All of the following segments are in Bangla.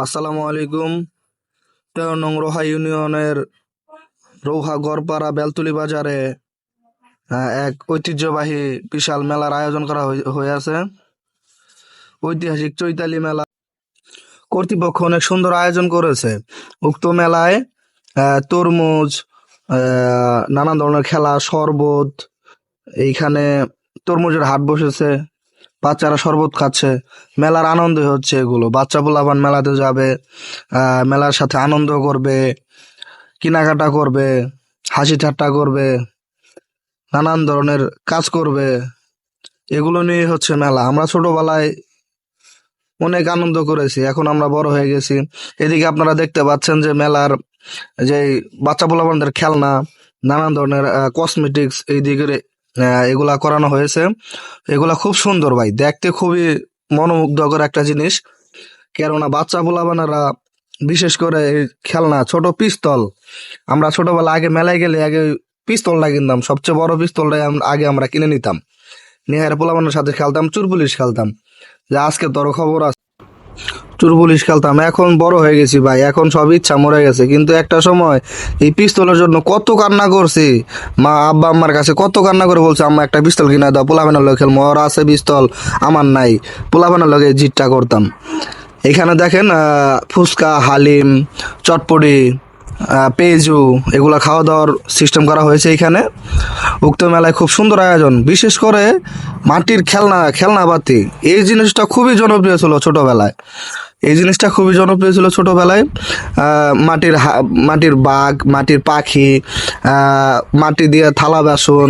আসসালামু আলাইকুম। 13 নং রোহা ইউনিয়নের রৌহা গড়পাড়া বেলতলি বাজারে এক ঐতিহ্যবাহী বিশাল মেলার আয়োজন করা হয়েছে। ঐতিহাসিক চৈতালি মেলা কর্তৃপক্ষ অনেক সুন্দর আয়োজন করেছে। উক্ত মেলায় তরমুজ, নানান ধরনের খেলা, শরবত, এইখানে তরমুজের হাট বসেছে, বাচ্চারা শরবত খাচ্ছে, মেলার আনন্দ হচ্ছে। এগুলো বাচ্চা পোলাপান মেলাতে যাবে, মেলার সাথে আনন্দ করবে, কেনাকাটা করবে, হাসি ঠাট্টা করবে, নানান ধরনের কাজ করবে। এগুলো নিয়ে হচ্ছে মেলা। আমরা ছোটবেলায় অনেক আনন্দ করেছি, এখন আমরা বড় হয়ে গেছি। এদিকে আপনারা দেখতে পাচ্ছেন যে মেলার যে বাচ্চা পোলাপানদের খেলনা, নানান ধরনের কসমেটিক্স এইদিকে এগুলা করানো হয়েছে। এগুলা খুব সুন্দর ভাই, দেখতে খুবই মনোমুগ্ধকর একটা জিনিস। কেননা বাচ্চা পোলাপানেরা বিশেষ করে এই খেলনা, ছোট পিস্তল, আমরা ছোটবেলা আগে মেলায় গেলে আগে পিস্তলটা কিনতাম, সবচেয়ে বড় পিস্তলটাই আগে আমরা কিনে নিতাম, নিয়ে পোলাপানের সাথে খেলতাম, চুর পুলিশ খেলতাম। যে আজকে তোর খবর আছে, চুর পুলিশ খেলতাম। এখন বড় হয়ে গেছি ভাই, এখন সব ইচ্ছা মরে গেছে। কিন্তু একটা সময় এই পিস্তলের জন্য কত কান্না করছি, মা আব্বা আম্মার কাছে কত কান্না করে বলছে, আম্মা একটা পিস্তল কিনা দাও, পোলাপানের লোক খেলবো, ওর আছে পিস্তল আমার নাই, পোলাপানের লোকে জিতটা করতাম। এখানে দেখেন ফুচকা, হালিম, চটপটি, পেঁয়াজু, এগুলা খাওয়া দাওয়ার সিস্টেম করা হয়েছে এখানে। উক্ত মেলায় খুব সুন্দর আয়োজন, বিশেষ করে মাটির খেলনাবাতি, এই জিনিসটা খুবই জনপ্রিয় ছিল ছোটবেলায়। এই জিনিসটা খুবই জনপ্রিয় ছিল ছোটবেলায়। মাটির বাঘ, মাটির পাখি, মাটি দিয়ে থালা বাসন,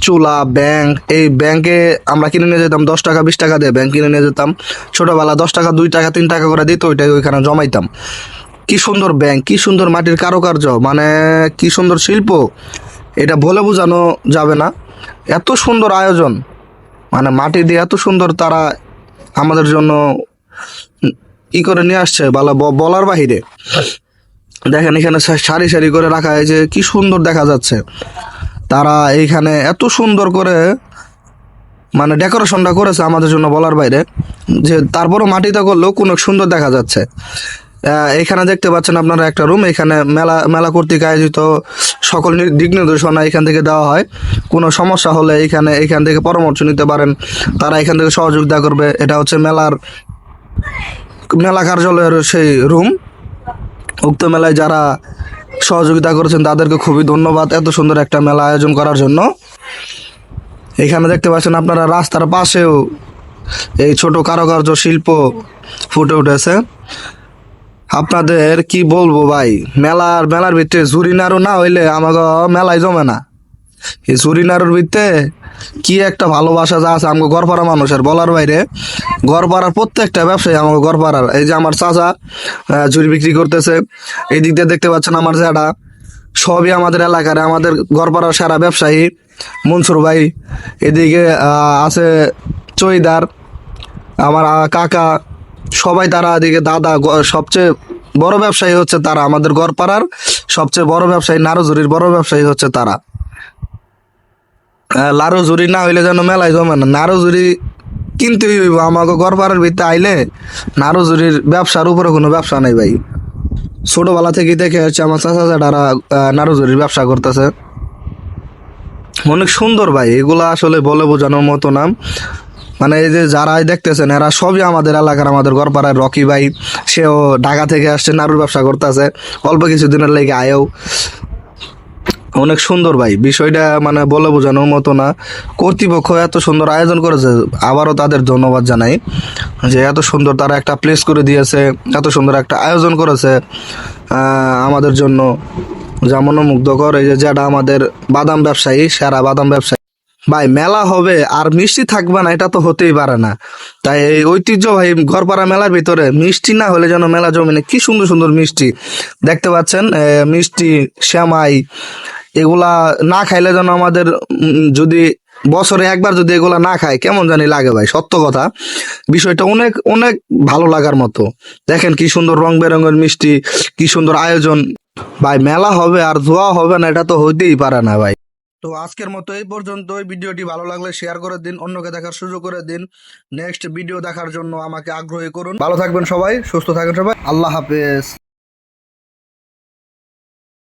চুলা, ব্যাংক। এই ব্যাংকে আমরা কিনে নিয়ে যেতাম 10 টাকা 20 টাকা দিয়ে ব্যাংক কিনে নিয়ে যেতাম ছোটবেলা। 10 টাকা 2 টাকা 3 টাকা করে দিত, ওইটাই ওইখানে জমাইতাম। কি সুন্দর ব্যাংক, কি সুন্দর মাটির কারুকার্য, মানে কি সুন্দর শিল্প, এটা বলে বোঝানো যাবে না। এত সুন্দর আয়োজন, মানে মাটি দিয়ে এত সুন্দর তারা আমাদের জন্য ই করে নিয়ে আসছে, বলার বাহিরে। দেখেন এখানে সারি সারি করে রাখা হয়েছে, কি সুন্দর দেখা যাচ্ছে। তারা এইখানে এত সুন্দর করে মানে ডেকোরেশনটা করেছে আমাদের জন্য বলার বাইরে, যে তারপরও মাটিতে করলেও কোনো সুন্দর দেখা যাচ্ছে। এখানে দেখতে পাচ্ছেন আপনারা একটা রুম, এখানে মেলা কর্তৃক আয়োজিত সকল দিক নির্দেশনা এখান থেকে দেওয়া হয়। কোনো সমস্যা হলে এখান থেকে পরামর্শ নিতে পারেন, তারা এখান থেকে সহযোগিতা করবে। এটা হচ্ছে মেলা কার্যালয়ের সেই রুম। উক্ত মেলায় যারা সহযোগিতা করেছেন তাদেরকে খুবই ধন্যবাদ, এত সুন্দর একটা মেলা আয়োজন করার জন্য। এখানে দেখতে পাচ্ছেন আপনারা রাস্তার পাশেও এই ছোট কারুকার্য শিল্প ফুটে উঠেছে। আপনাদের কি বলবো ভাই, মেলার ভিতরে ঝুরি নাড়ু না হইলে আমাকে মেলায় জমে না। এই ঝুরি নাড়ুর ভিতরে কি একটা ভালোবাসা যা আছে আমাকে গড়পাড়া মানুষের বলার বাইরে। গড়পাড়ার প্রত্যেকটা ব্যবসায়ী আমাকে গড়পাড়ার, এই যে আমার চাচা ঝুরি বিক্রি করতেছে, এই দিক দিয়ে দেখতে পাচ্ছেন আমার জ্যাঠা, সবই আমাদের এলাকার, আমাদের গড়পাড়ার সেরা ব্যবসায়ী মনসুর ভাই। এদিকে আছে চৈদার, আমার কাকা, সবাই তারা। এদিকে দাদা, সবচেয়ে বড় ব্যবসায়ী হচ্ছে তারা, আমাদের গড়পাড়ার সবচেয়ে বড় ব্যবসায়ী, নাড়ুঝুরির বড় ব্যবসায়ী হচ্ছে তারা। লাড়ুঝুরি না হইলে যেন মেলায় জমে না, নাড়ুঝুরি কিনতেই হইব। আমাকে গড়পাড়ার ভিতরে আইলে নাড়ুঝুরির ব্যবসার উপরে কোনো ব্যবসা নেই ভাই। ছোটবেলা থেকে দেখে হচ্ছে আমার চাচা চাচারা নাড়ুঝুরির ব্যবসা করতেছে। অনেক সুন্দর ভাই, এগুলা আসলে বলে বোঝানোর মতো না। মানে এই যে যারাই দেখতেছেন এরা সবই আমাদের এলাকার, আমাদের গড়পাড়ার রকি ভাই, সেও ঢাকা থেকে আসছে, নাড়ুর ব্যবসা করতেছে, অল্প কিছুদিনের লেগে আয়েও। অনেক সুন্দর ভাই বিষয়টা, মানে বলে বোঝানোর মতো না। কর্তৃপক্ষ এত সুন্দর আয়োজন করেছে, আবারও তাদের ধন্যবাদ জানাই যে এত সুন্দর তারা একটা প্লেস করে দিয়েছে, এত সুন্দর একটা আয়োজন করেছে আমাদের জন্য, যা মনোমুগ্ধকর। এই যে যেটা আমাদের বাদাম ব্যবসায়ী, সেরা বাদাম ব্যবসায়ী ভাই, মেলা হবে আর মিষ্টি থাকবে না, এটা তো হতেই পারে না। তাই এই ঐতিহ্যবাহী ঘরপাড়া মেলার ভিতরে মিষ্টি না হলে যেন মেলা জমে না। কি সুন্দর সুন্দর মিষ্টি দেখতে পাচ্ছেন, মিষ্টি, শ্যামাই, এগুলা না খাইলে যেন আমাদের যদি বছরে একবার যদি এগুলা না খায় কেমন জানি লাগে ভাই, সত্য কথা। বিষয়টা অনেক অনেক ভালো লাগার মতো। দেখেন কি সুন্দর রং বেরঙের মিষ্টি, কি সুন্দর আয়োজন। ভাই মেলা হবে আর ধোয়া হবে না, এটা তো হইতেই পারে না ভাই। তো আজকের মতো এই পর্যন্তই। ভিডিওটি ভালো লাগলে শেয়ার করে দিন, অন্যকে দেখার সুযোগ করে দিন। নেক্সট ভিডিও দেখার জন্য আমাকে আগ্রহী করুন। ভালো থাকবেন সবাই, সুস্থ থাকবেন সবাই, আল্লাহ হাফেজ।